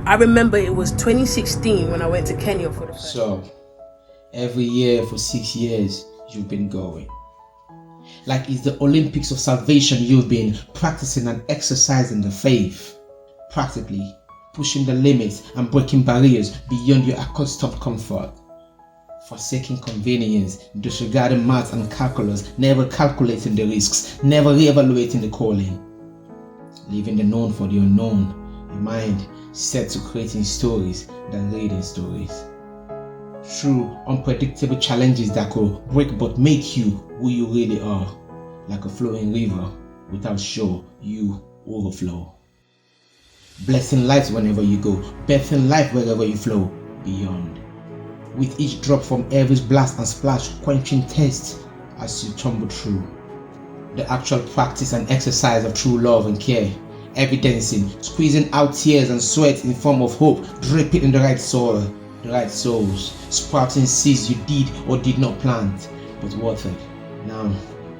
I remember it was 2016 when I went to Kenya for the first time. So, every year for 6 years, you've been going. Like it's the Olympics of salvation, you've been practicing and exercising the faith. Practically pushing the limits and breaking barriers beyond your accustomed comfort. Forsaking convenience, disregarding maths and calculus, never calculating the risks, never re-evaluating the calling. Leaving the known for the unknown, a mind set to creating stories than reading stories. Through unpredictable challenges that could break but make you who you really are. Like a flowing river, without shore, you overflow. Blessing lives whenever you go, birthing life wherever you flow, beyond. With each drop from every blast and splash, quenching thirst as you tumble through. The actual practice and exercise of true love and care, evidencing, squeezing out tears and sweat in form of hope, dripping in the right soil, the right souls, sprouting seeds you did or did not plant, but watered. Now,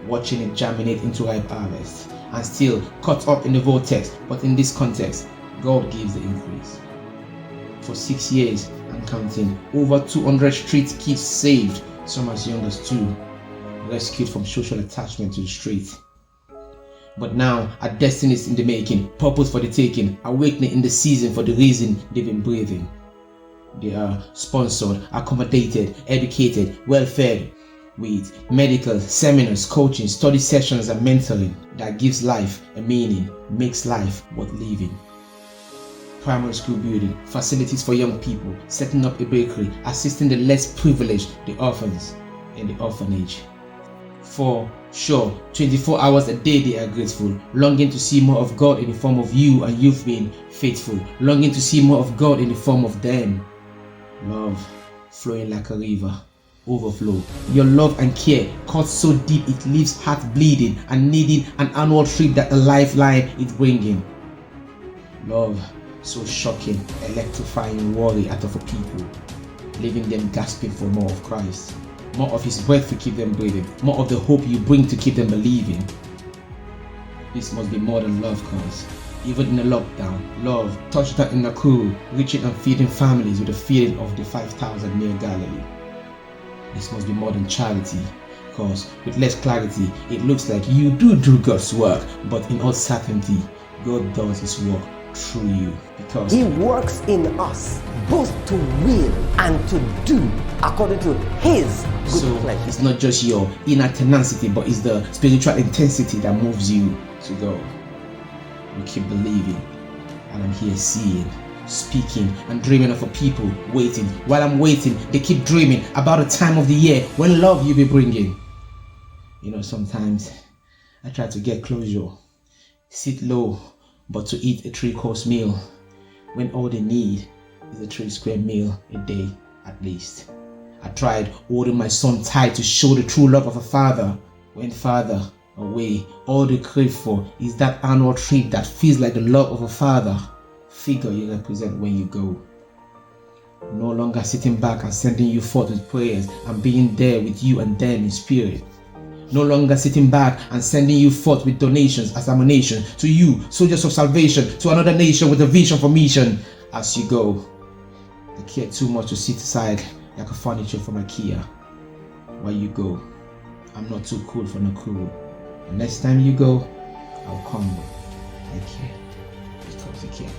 watching it germinate into ripe harvest, and still caught up in the vortex, but in this context, God gives the increase. For 6 years and counting, over 200 street kids saved, some as young as 2, rescued from social attachment to the street. But now, our destiny is in the making, purpose for the taking, awakening in the season for the reason they've been breathing. They are sponsored, accommodated, educated, well-fed, with medical, seminars, coaching, study sessions and mentoring that gives life a meaning, makes life worth living. Primary school building, facilities for young people, setting up a bakery, assisting the less privileged, the orphans in the orphanage. For sure, 24 hours a day they are grateful, longing to see more of God in the form of you, and you've been faithful, longing to see more of God in the form of them. Love flowing like a river, overflow. Your love and care cut so deep it leaves heart bleeding and needing an annual trip that a lifeline is bringing. Love so shocking, electrifying worry out of a people, leaving them gasping for more of Christ, more of His breath to keep them breathing, more of the hope you bring to keep them believing. This must be more than love, cause even in a lockdown, love touched down in Nakuru, reaching and feeding families with the feeding of the 5,000 near Galilee. This must be more than charity, cause with less clarity, it looks like you do God's work, but in all certainty, God does His work through you, because He works in us both to will and to do according to His good pleasure. It's not just your inner tenacity, but it's the spiritual intensity that moves you to go. You keep believing, and I'm here seeing, speaking and dreaming of a people waiting. While I'm waiting, they keep dreaming about a time of the year when love you'll be bringing. You know, sometimes I try to get closure, sit low, but to eat a 3-course meal when all they need is a 3-square meal a day at least. I tried holding my son tight to show the true love of a father. When father away, all they crave for is that annual trip that feels like the love of a father figure you represent when you go. No longer sitting back and sending you forth with prayers and being there with you and them in spirit. No longer sitting back and sending you forth with donations as ammunition to you, soldiers of salvation, to another nation with a vision for mission. As you go, I care too much to sit aside like a furniture from IKEA. While you go, I'm not too cool for Nakuru. The next time you go, I'll come. I care because I care.